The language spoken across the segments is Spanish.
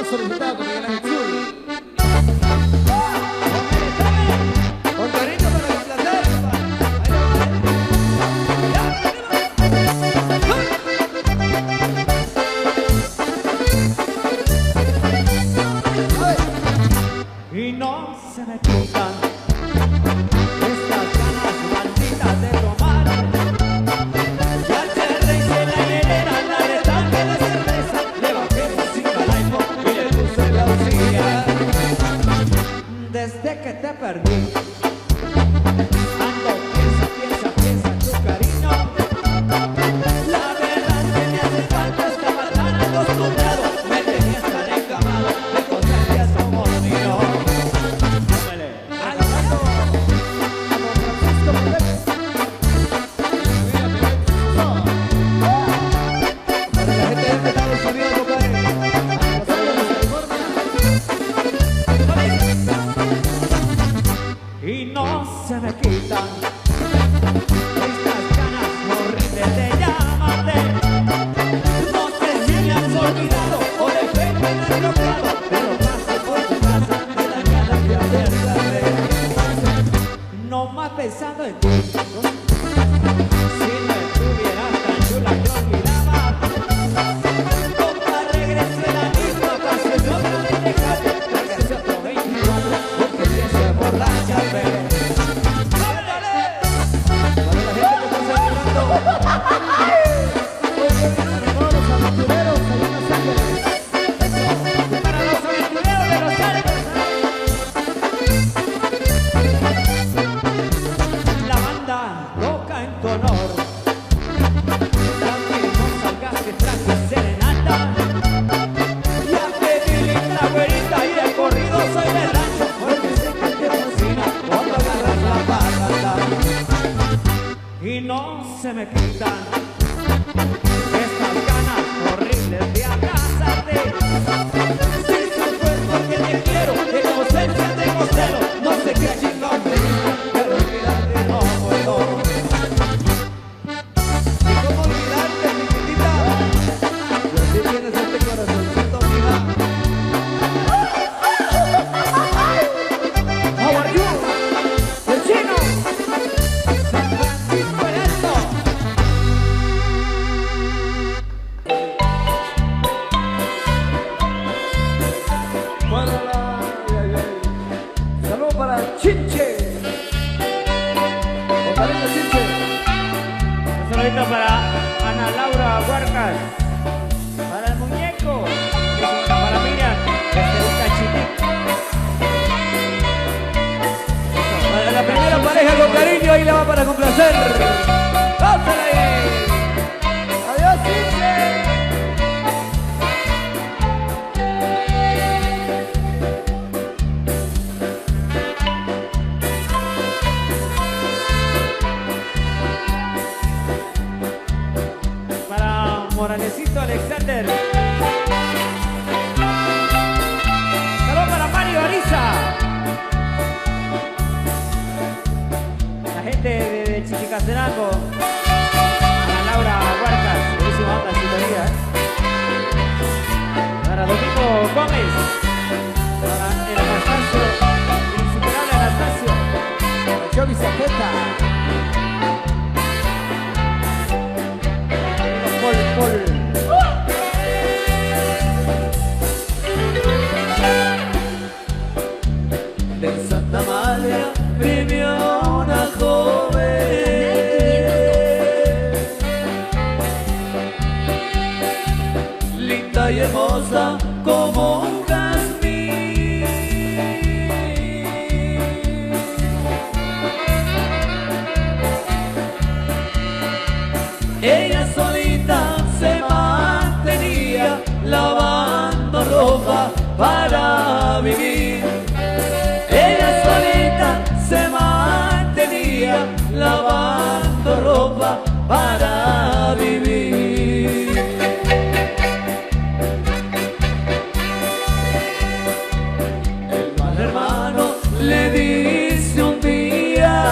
más solicitado con Miguel Ángel Zul. Con cariño para complacer. Y no se me quitan estas ganas malditas de tomar. Ya te rehice la hielera, la retanque de cerveza. Le bajé música al iPhone y le puse la auxiliar. Desde que te perdí, ando piensa en tu cariño. La verdad que me hace falta, estaba tan acostumbrado. Me tenías tan encamado, me consentías como niño. Para la gente de Estados Unidos, compadre. Y no se me quitan estas ganas horribles de llamarte. No sé si me has olvidado o de frente me he bloqueado, pero paso por tu casa me dan ganas de hacerte. No más pensando en ti. Si no estuvieras tan chula te olvidaba. Compa, regrese la misma pasión, no me dejaste. Regrese otro 24 porque pienso emborracharme. Para la gente que está celebrando. Para todos los aventureros allá en Los Ángeles. Para los aventureros de Los Ángeles. La banda toca en tu honor. También no salgas que traje serenata. Ya pedí la güerita y el corrido soy del rancho. Porque sé que te fascina cuando agarras la parranda. Y no se me quitan estas ganas horribles de abrazarte. Si eso fue porque te quiero, en ausencia tengo celo. No sé qué chingón me dijo, pero olvidarte no puedo. ¿Y cómo olvidarte, chiquitita? Y así tienes este corazoncito, mija. How are you? El chino. San Francisco en esto. Saludos para Chinche. Compadrito Chinche. Un saludito para Ana Laura Huarcas, para el muñeco, para Miriam, desde el Cachitic. Para la primera pareja con cariño, ahí la va para complacer. ¡Gózala ahí! ¡Adiós, Chinche! Para Moralecito Alexander. Saludos para Mario Ariza. La gente de Chichicastenango. Para Laura Huarcas, buenísima onda, sintonía. Para Domingo Gómez. Para el Anastasio, el insuperable Anastasio. Para Jovi Zapeta. Paul. De Santa María vivió una joven, linda y hermosa como un jazmín. Ella solita se mantenía lavando ropa para vivir. Ella solita se mantenía lavando ropa para vivir. El mal hermano le dice un día: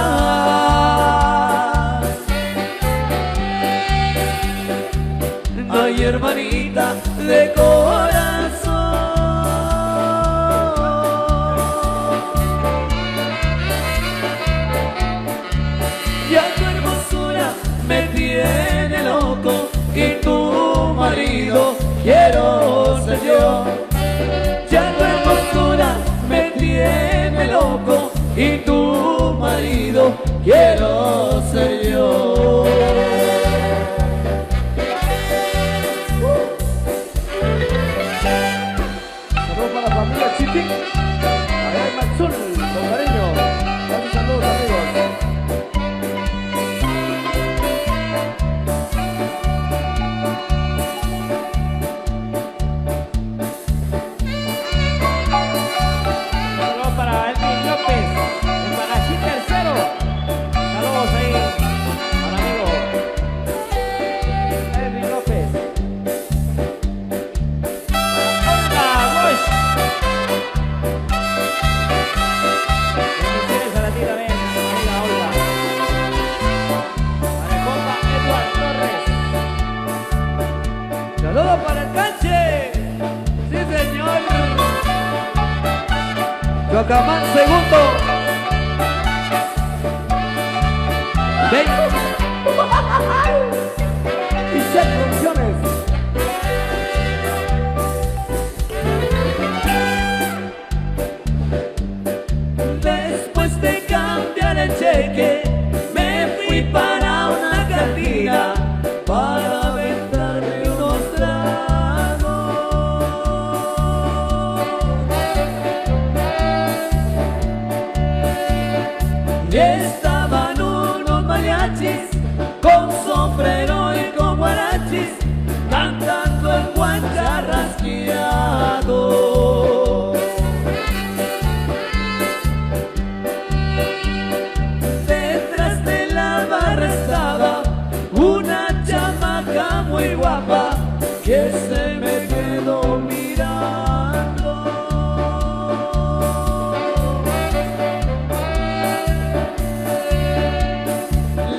ay, hermanita de corazón, ser yo. Ya tu hermosura me tiene loco y tu marido quiero ser yo. Saludos para la familia Chipi. Allá en Maxul, con cariño. Muchos saludos, amigos. Saludos para Elvin López, el Parají tercero. Saludos ahí al amigo Elvin López. Para Olga Bosch. Bendiciones a la tía también, amiga Olga. Para el compa Edward Torres. Saludos para el canche. Sí, señor. Chocamán segundo. Ven. Y Set Producciones. Después de cambiar el cheque, me fui para una cantina para aventarme unos tragos. Y estaban unos mariachis con sombrero y con guarachis cantando el guancharrasqueado. Detrás de la barra estaba una chamaca muy guapa que se me quedó mirando.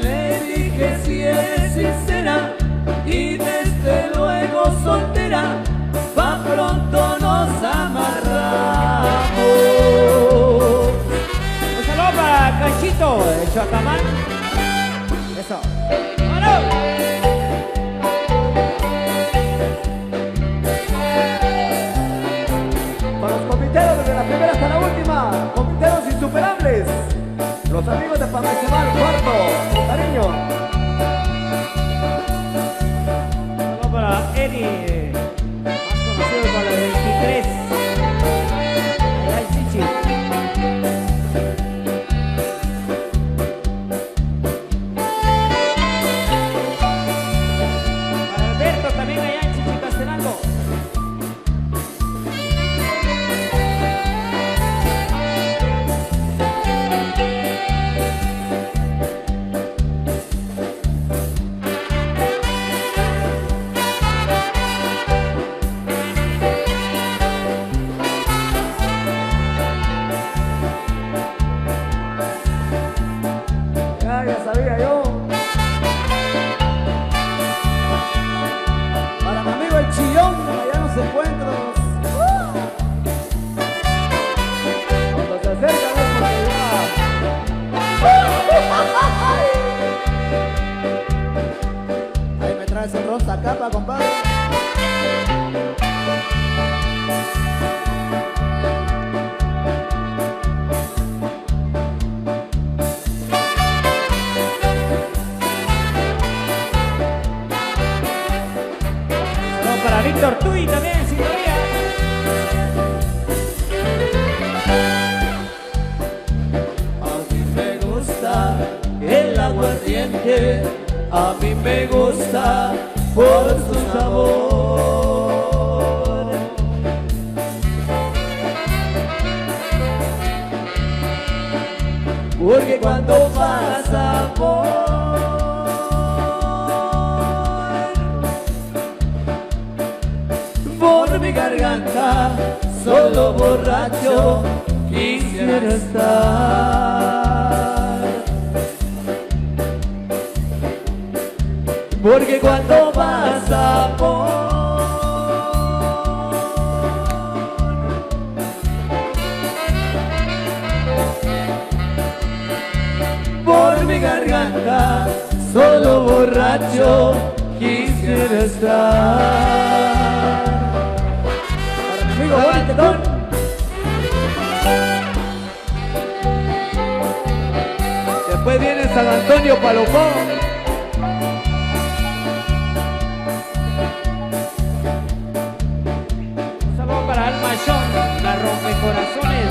Le dije si es sincera y desde luego soltera, pa' pronto nos amarramos. Un saludo para Cachito, el Chacamán. Eso. ¡Vámonos! Para los compiteros desde la primera hasta la última. Compiteros insuperables. Los amigos de Pamecemal, cuarto. Con cariño. Saludo para Eddie, más conocido como el 23. Allá el Chichi. Para Alberto también allá en Chichicastenango. Ya sabía yo. Para mi amigo el Chillón, allá en los encuentros. Cuando se acerca, no es porque ya. Ahí me traes el rosa capa, compadre. Saludo para Víctor Tuy también en sintonía. A mí me gusta el aguardiente, a mí me gusta por su sabor. Porque cuando pasa por mi garganta, solo borracho quisiera estar. Porque cuando pasa por mi garganta, solo borracho quisiera estar. amigo Boris Tetón. Después viene San Antonio Palopón. Un saludo para Alma John, la rompecorazones.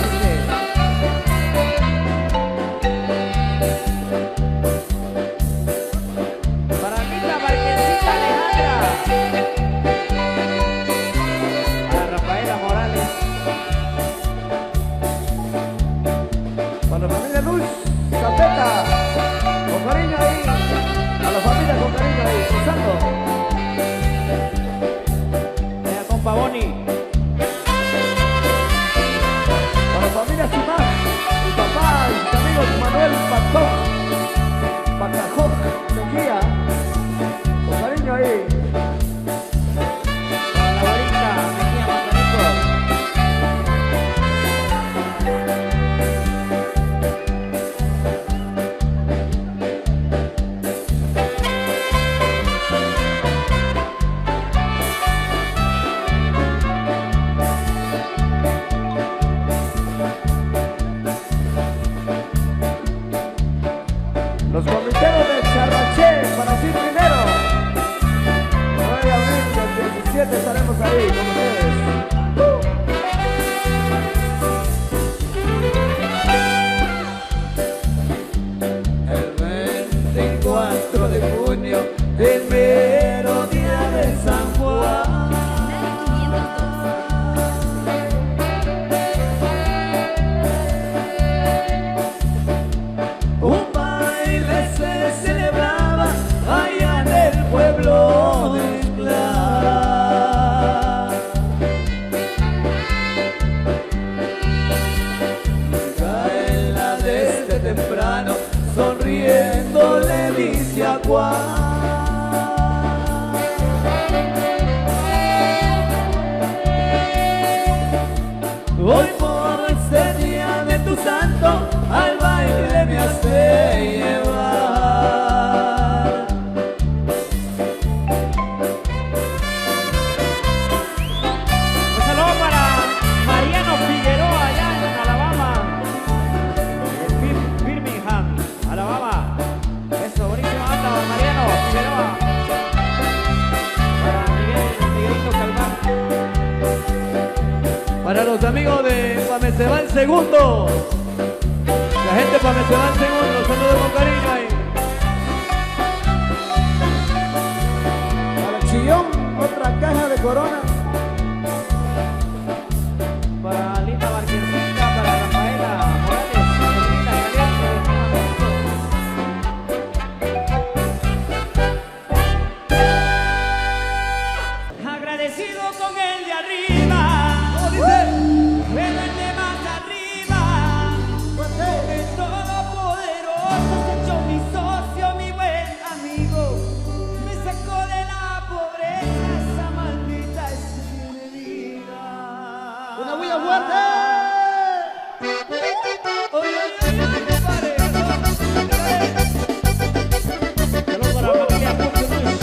Para mí la Marquesita Alejandra. Para Rafaela Morales. Para la familia Luz Zapeta. Con cariño ahí. A la familia con cariño ahí. Cruzando. Vea compa Boni. Para la familia Simán. Mi papá y mis amigos Manuel Pantón. Pacajón. Mejía. Con cariño ahí. Para la güerita Mejía Matanico. Los comiteros de Charraché para sí primero. 9 de abril del 17 estaremos ahí con ustedes. El 24 de junio, el mero día de San Juan. Un baile se celebraba allá en el pueblo de Inclán. Caela desde temprano, sonriendo le dice a Juan. Hoy por este día de tu santo, al baile me has de llevar. Un saludo para Mariano Figueroa allá en Alabama. En Birmingham, Alabama. Eso, buenísima banda, Mariano Figueroa. Para Miguelito Calván. Para los amigos de Pameceban Segundo. La gente de Pameceban Segundo, saludos con cariño ahí. Para Chillón, otra caja de Corona. Para Linda Marquesita, para Rafaela Morales, Linda Caliente. Agradecido con el de arriba. ¿Cómo dice? Pero el de más arriba, el todopoderoso se echó mi socio, mi buen amigo. Me sacó de la pobreza, esa maldita es mi enemiga. Una bulla fuerte. Oye, compadre, saludos para la familia Pucho Luis.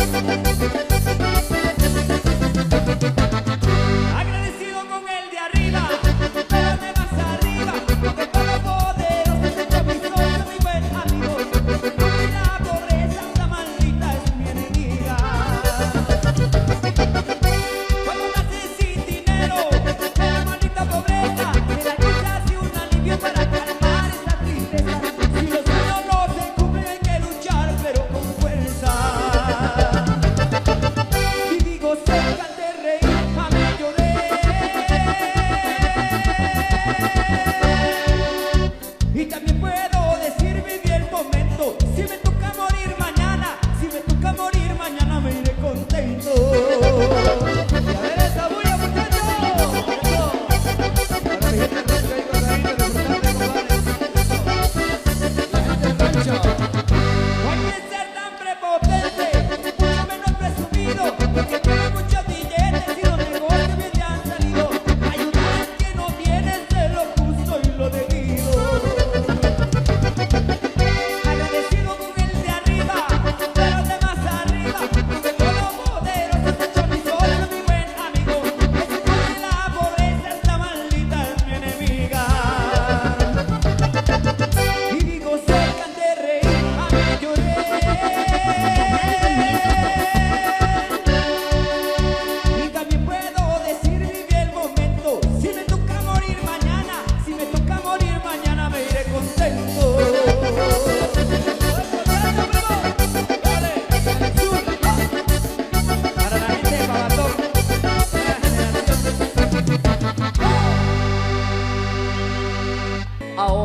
Agradecido con el de arriba, pero de más arriba, porque todo poderoso se echó mi socio, mi buen amigo. Y la pobreza, esa maldita es mi enemiga. Cuando nací sin dinero, la maldita pobreza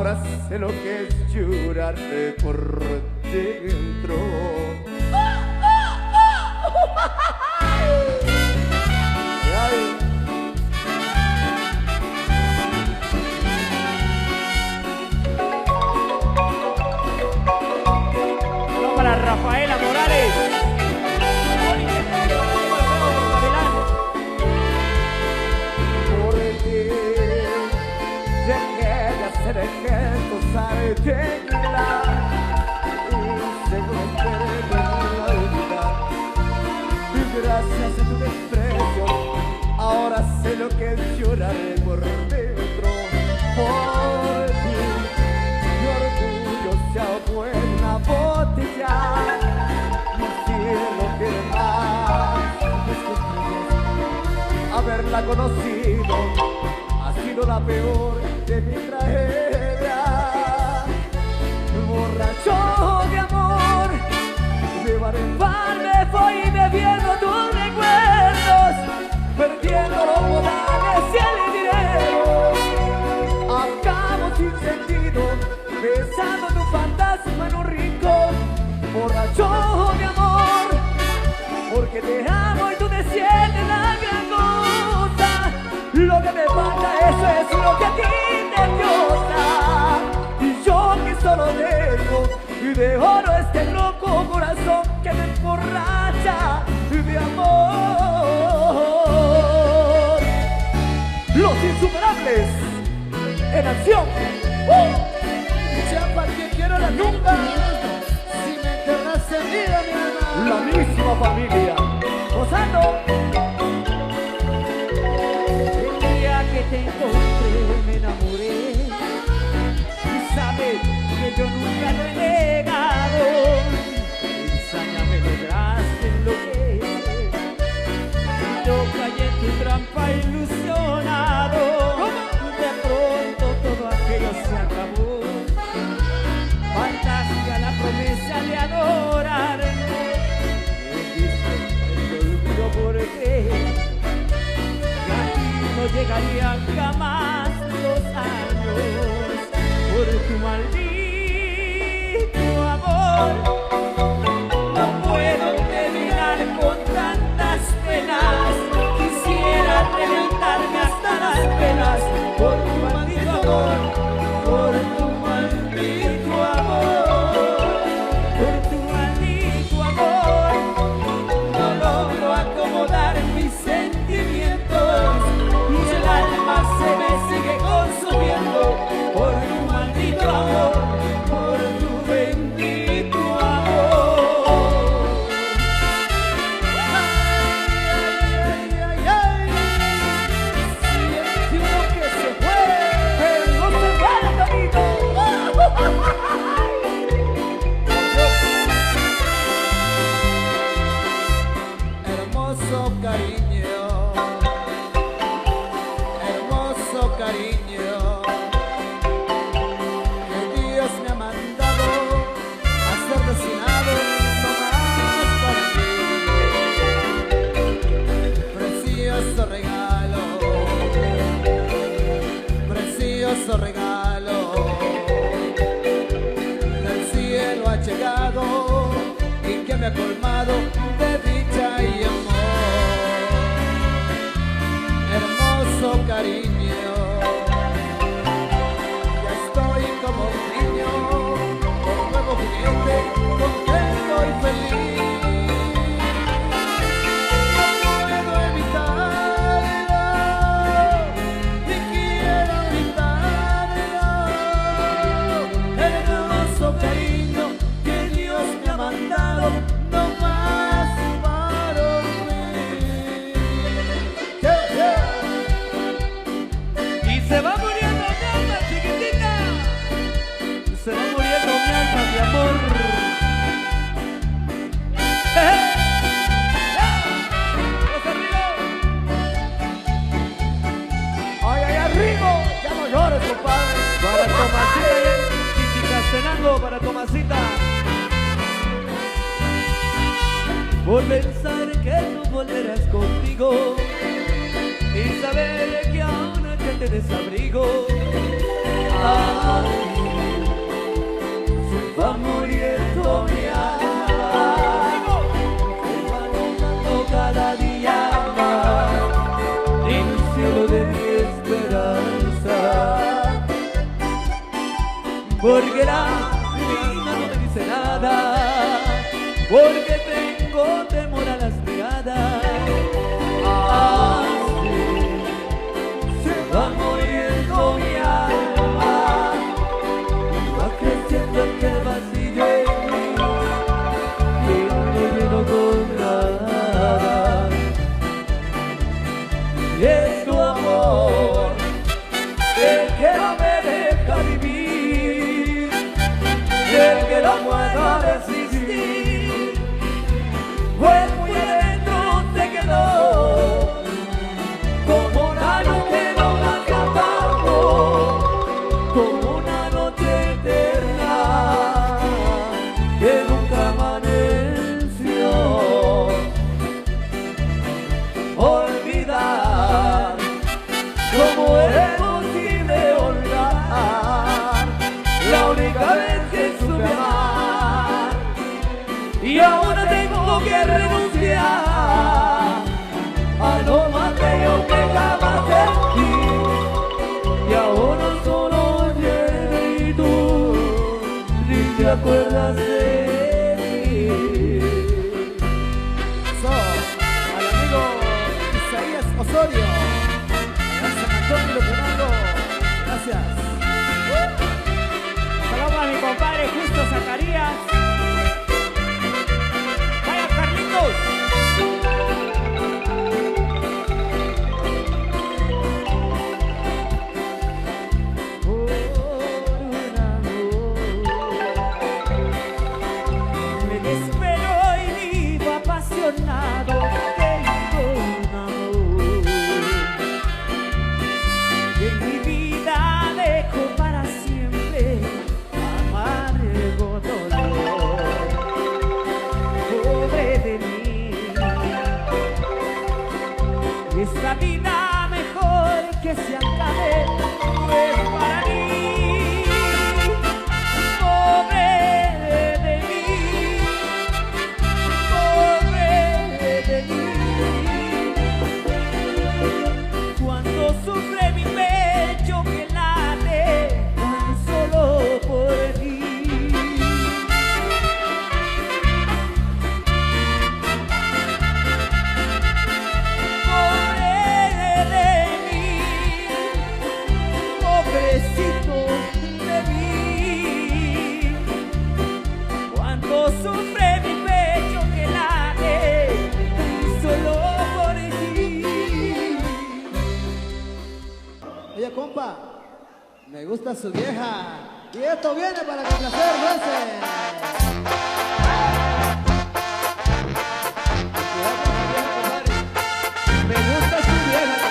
Ahora sé lo que es llorarte por dentro. Ay. No, para Rafaela Morales. Por ti, dejé de hacer ejemplos al tequila y seguro que la olvidar. Y gracias a tu desprecio, ahora sé lo que es llorar por dentro. Por ti, mi orgullo se ahogó en una botella. Mi cielo quiere más. Haberla conocido ha sido la peor de mi tragedia. Borracho de amor, de bar en bar me voy bebiendo tus recuerdos, perdiendo los modales y el dinero. Acabo sin sentido, besando tu fantasma en un rincón. Borracho de amor, porque te amo y tú te sientes la gran cosa. Lo que me falta, eso es lo que a ti te gusta. Y yo que solo dejo y de oro este loco corazón que me emborracha de amor. Los insuperables en acción. Ya para que quiero la tumba, si me enterras en vida, mi alma. La misma familia gozando. El día que te encontré me enamoré. Y sabes que yo nunca lo he negado. Ensaña me lograste enloquecer. Yo caí en tu trampa ilusionado. De pronto todo aquello se acabó. Fantasía la promesa de adorarme. Me olvido por qué. Que a ti no llegarían jamás los años por tu maldito amor. No puedo terminar con tantas penas. Quisiera reventarme hasta las penas por tu maldito amor, por tu maldito amor, por tu maldito amor. No logro acomodar mis sentimientos y el alma se me sigue consumiendo por tu maldito amor, por tu bendito amor. Siente uno que se fue, pero no se va el camino. Hermoso cariño, hermoso cariño, que Dios me ha mandado a ser destinado nomás para ti. Precioso regalo, precioso regalo, del cielo ha llegado y que me ha colmado de dicha y amor. Hermoso cariño, ya estoy como un niño, con nuevo juguete, contento y feliz. No puedo evitarlo, ni quiero evitarlo. Hermoso cariño que Dios me ha mandado, no más para mí. Y se va muriendo mi alma chiquitita, se va muriendo mi alma, mi amor. Ay, ay, arriba, ya no llores, compadre. Para Tomasita y Chichicastenango, para Tomasita. Por pensar que tú volverás conmigo y saber que aún te desabrigo. Ay, ¿Cómo es posible olvidar la única vez que supe amar? Y ahora tengo que renunciar a lo más bello que jamás sentí. Y ahora solo llegué y tú ni te acuerdas de mí. Al amigo Isaías Osorio, San Antonio Fernando, gracias. Saludos a mi compadre Justo Zacarías. Vaya Carlitos. Me desespero y vivo apasionado. Tengo un amor que en mi vida dejo para siempre amargo dolor. Pobre de mí, esta vida mejor que se acabe no es para mí. Pobre de mí, pobre de mí. Cuando sufre mi pecho que late tan solo por ti. Pobre de mí, pobrecito de mí. Cuando sufre mi pecho que late tan solo por ti. Oye, compa, me gusta su vieja. Y esto viene para complacer, me gusta su vieja,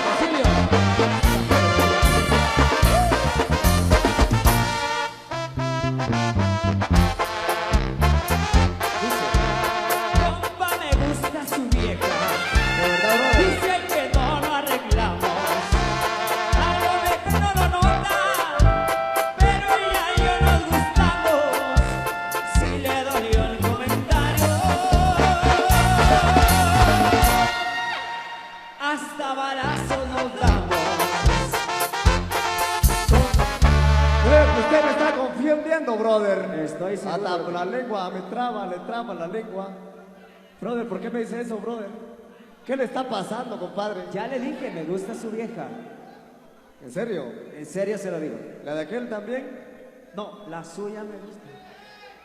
Basilio. Compa, me gusta su vieja. De verdad, bro. Dice que no lo arreglamos. A lo mejor no lo nota, pero ella y yo nos gustamos. Si le dolió el comentario, hasta balazos nos damos. Creo que usted me está confundiendo, brother. Estoy seguro. Hasta la lengua me traba, le traba la lengua. Brother, ¿por qué me dice eso, brother? ¿Qué le está pasando, compadre? Ya le dije, me gusta su vieja. ¿En serio? En serio se lo digo. ¿La de aquel también? No, la suya me gusta.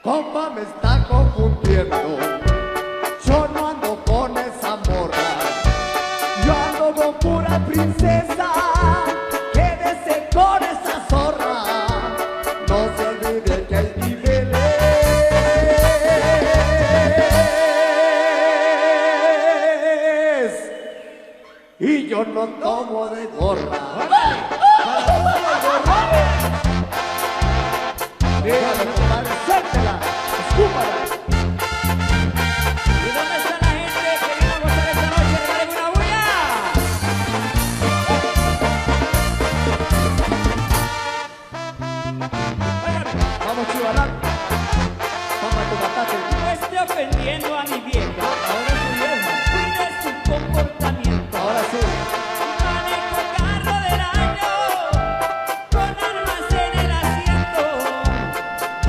Compa, me está confundiendo. Yo no ando con esa morra. Yo ando con pura princesa. Quédese con esa zorra. No se olvide que hay niveles. Y yo no tomo de gorra. Dígame, compadre, suéltela, escúpala. ¿Y dónde está la gente que vino a gozar esta noche? ¡Regalen una bulla! Óigame, Vamos, Chivalán. Toma tu patate. no esté ofendiendo a mi vieja. Ahora es tu vieja. Cuide su comportamiento. Ahora sí. Manejo carro del año con armas en el asiento.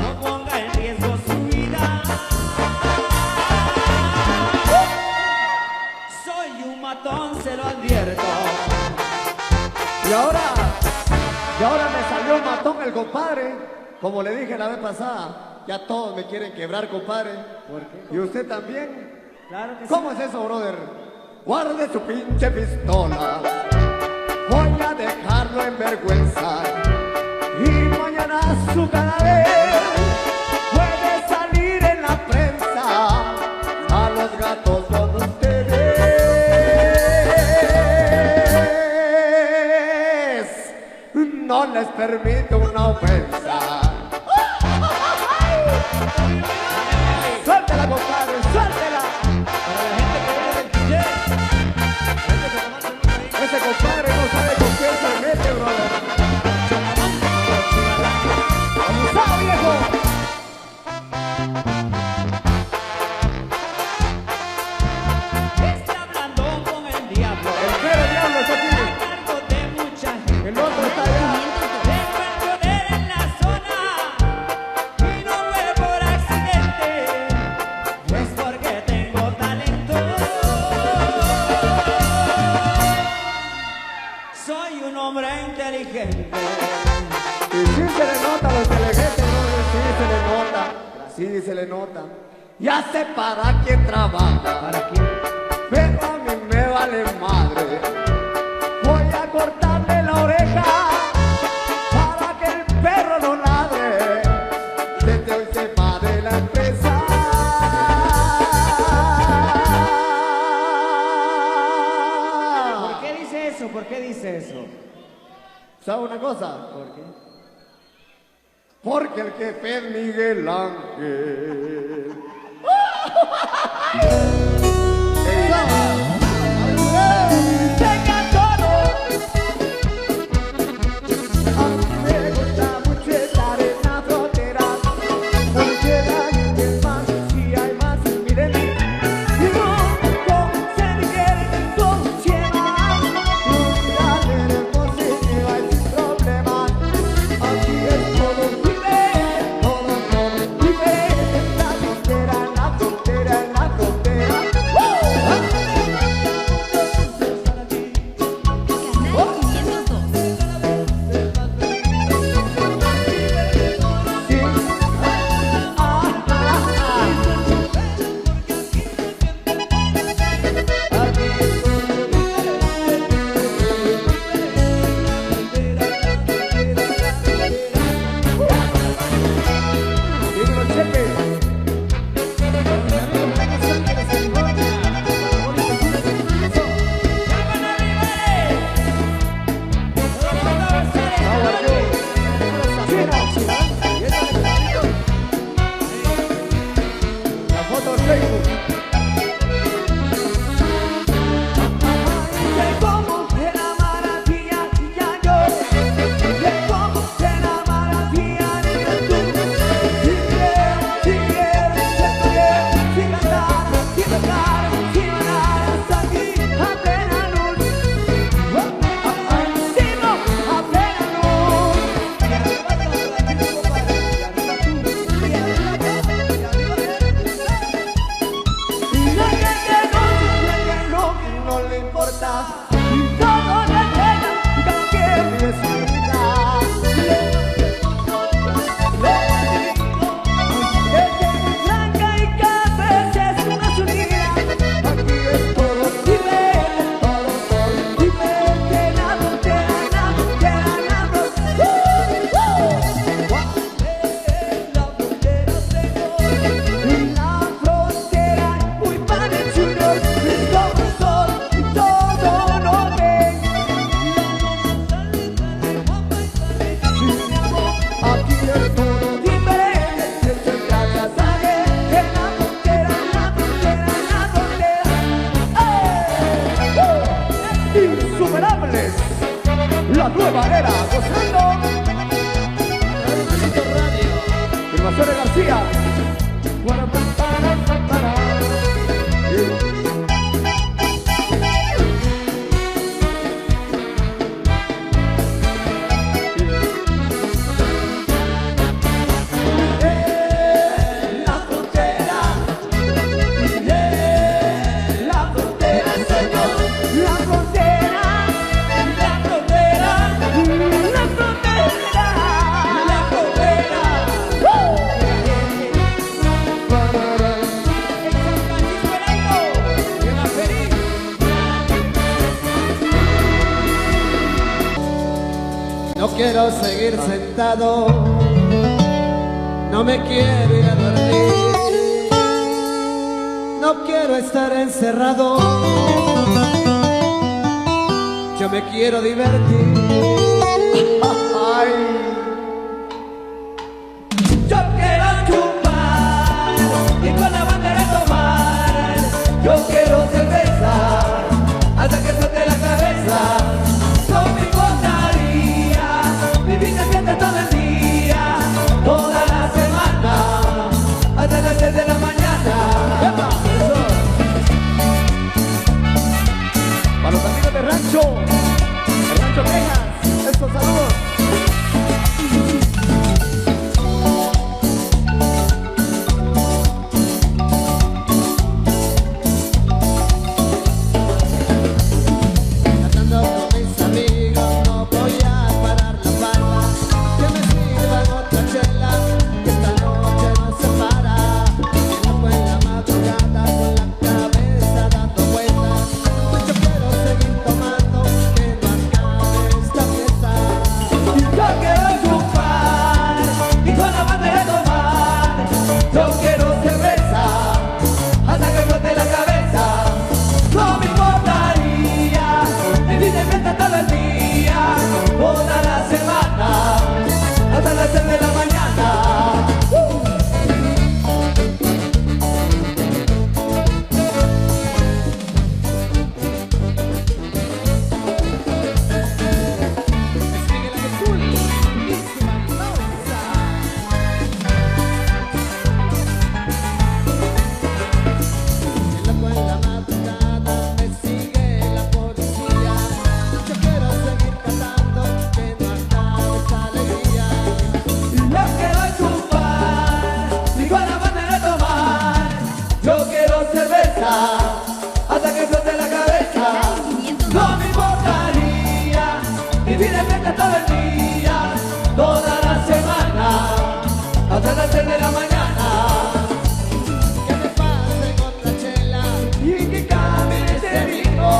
No ponga en riesgo su vida. Soy un matón, se lo advierto. Y ahora me salió matón el compadre. Como le dije la vez pasada, ya todos me quieren quebrar, compadre. ¿Por qué? ¿Y usted también? Claro que sí. ¿Cómo es eso, brother? Guarde su pinche pistola. Voy a dejarlo en vergüenza. Y mañana su cadáver puede salir en la prensa. A los gatos con ustedes. No les permito una ofensa. Suéltela, compadre, suéltela. Para la gente que viene del Quiché, gente que ese compadre no sabe con quién se mete, brother. ¡Abusado, viejo! Está hablando con el diablo. El mero diablo está aquí. A cargo de mucha gente. El otro está allá. Tengo el poder en la zona y no fue por accidente, es porque tengo talento. Soy un hombre inteligente. Y sí se le nota lo inteligente, brother. Sí se le nota. Sí se le nota. Ya sé para quién trabaja. ¿Para quién? Pero a mí me vale madre. Voy a cortarle la oreja para que el perro no ladre. Desde hoy se va de la empresa. ¿Por qué dice eso? ¿Por qué dice eso? ¿Sabe una cosa? ¿Por qué? Porque el jefe es Miguel Ángel. ¡Venga todo! A mí me gusta mucho estar en la frontera, porque hay alguien más y hay más en mi de mí. Y no se quiere como se llama, nunca tenemos sin problemas. Aquí es todo diferente, todo diferente. En la frontera, en la frontera, en la frontera. Sí. Dímelo, cheque. La foto en Facebook. De cómo de la maravilla ya yo, de cómo de la maravilla eres tú. Si cantar, si tocar, si bailar hasta aquí a plena luz. Si no, a plena luz. No le importa, todo le pega, cada quien vive su vida. Blanca y café es una unida. Aquí es todo diferente, todo diferente. La frontera, la frontera, la frontera. La frontera, señor. La frontera, muy panechuros, mis ojos son todo lo que. Aquí es todo diferente, esto es gracias a él. En la frontera, en la frontera, en la frontera. Insuperables, la nueva era, gozando. Filmaciones García. La frontera, señor, la frontera, la frontera, la frontera, la frontera. No quiero seguir sentado, no me quiero ir a dormir, no quiero estar encerrado, yo me quiero divertir. Ay. Yo quiero chupar y con la bandera tomar. Yo quiero cerveza hasta que suelte la cabeza. el Rancho Texas, estos saludos. Cantando con mis amigos, no voy a parar la palma. Que me sirvan otra chela, que esta noche no se para. Que no fue en la madrugada con la cabeza dando vueltas. Yo quiero seguir tomando, que no acabe esta fiesta. Yo quiero chupar y con la banda de tomar. Yo quiero cerveza hasta que flote la cabeza. No me importaría vivir de fiesta todo el día, toda la semana, hasta las 6 de la mañana. Que loco en la madrugada me sigue la policía. Yo quiero seguir cantando, que no acabe esta alegría. Yo quiero chupar y con la banda de tomar. Yo quiero cerveza hasta que flote la cabeza. No me importaría vivir de fiesta todo el día, toda la semana, hasta las 6 de la mañana. Que me pase otra chela. Y que cambie este ritmo.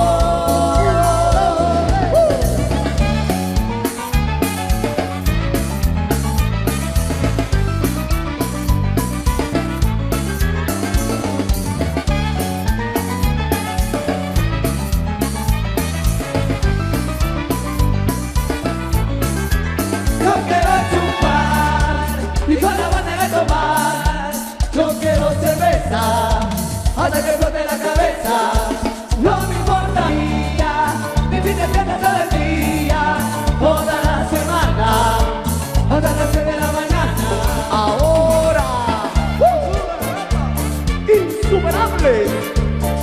Yo quiero chupar y con la banda de tomar. Yo quiero cerveza hasta que flote la cabeza. No me importaría vivir de fiesta todo el día, toda la semana, hasta las 6 de la mañana. Ahora, insuperable.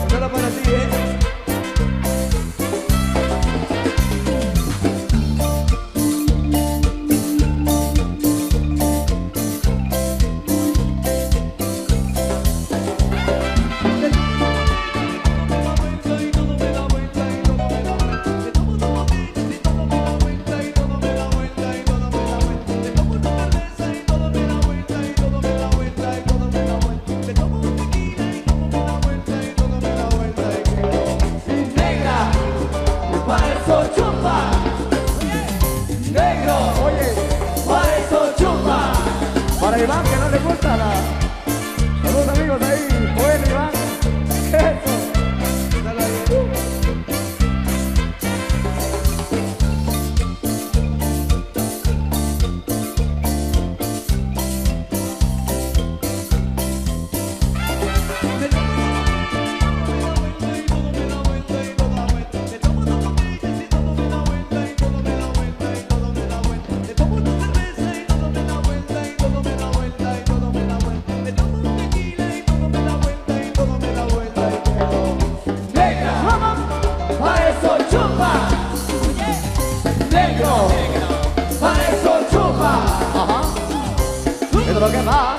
Solo para ti, Negra, para eso chupa. Negro, Oye, para eso chupa. para Iván que no le gusta la... Saludos amigos ahí, bueno Iván. Eso. Negra, para eso chupa. Negro, para eso chupa. Ajá. Eso es lo que va.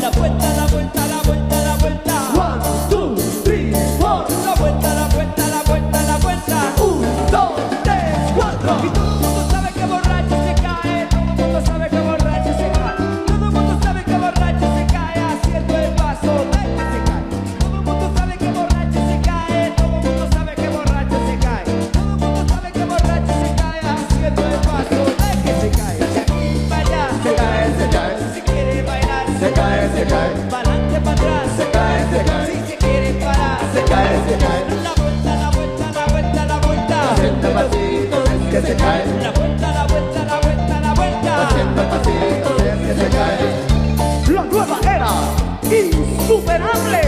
La vuelta, la vuelta, la vuelta, la vuelta. La vuelta, la vuelta, la vuelta, la vuelta. Haciendo el pasito del que se cae. La nueva era insuperable.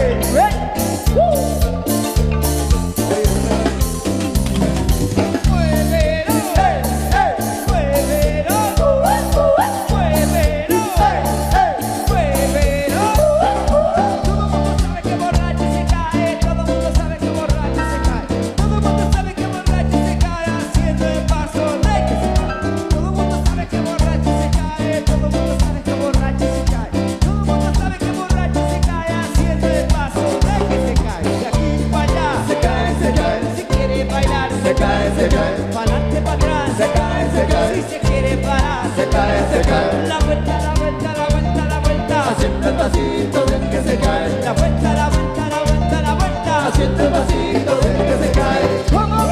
Se cae, Pa'lante, pa' atrás, se cae, se cae. si se quiere parar, se cae, se cae. la vuelta, la vuelta, la vuelta, la vuelta, Haciendo el pasito del que se cae. la vuelta, la vuelta, la vuelta, la vuelta. Haciendo el pasito del que se cae. ¡Vamos!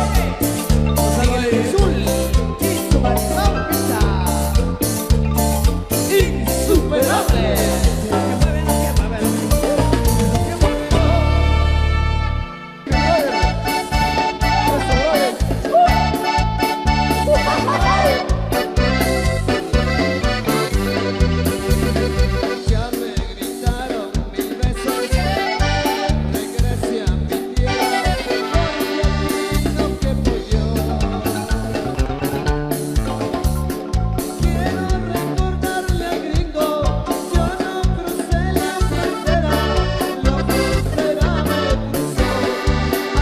Miguel Azul. Insuperable. Que mueven, que mueven. Ya me gritaron 1000 veces, regrese a mi tierra, no quepo yo. Quiero recordarle al gringo, yo no crucé la frontera, la frontera me cruzó.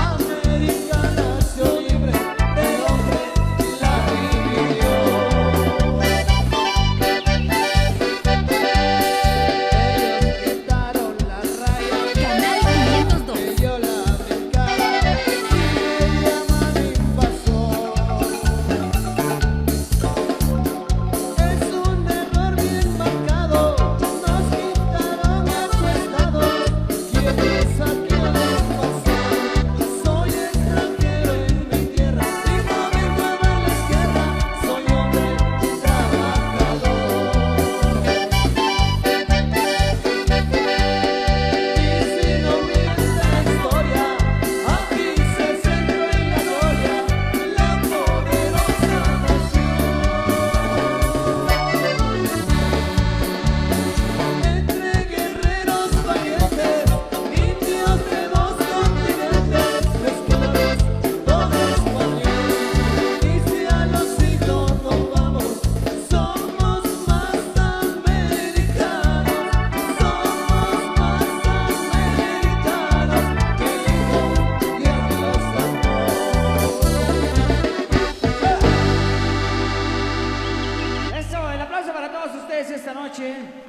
América nació libre, el hombre la vivió. Ellos quitaron la raya, Canal 502. que yo la brincaba y ella mami pasó. Es un error bien marcado, nos quitaron nuestro estado. ¿Quiénes a quién pasó? Soy extranjero en mi tierra y no vengo a darles guerra, soy hombre trabajador. Y si no hubiese historia, aquí se centró en la gloria, la poderosa nación. Entre guerreros valientes, indios de 2 continentes, mezclados todo español. Y si a los siglos nos vamos, somos más americanos, somos más americanos que el hijo Dios los amó. Eso, el aplauso para todos ustedes esta noche.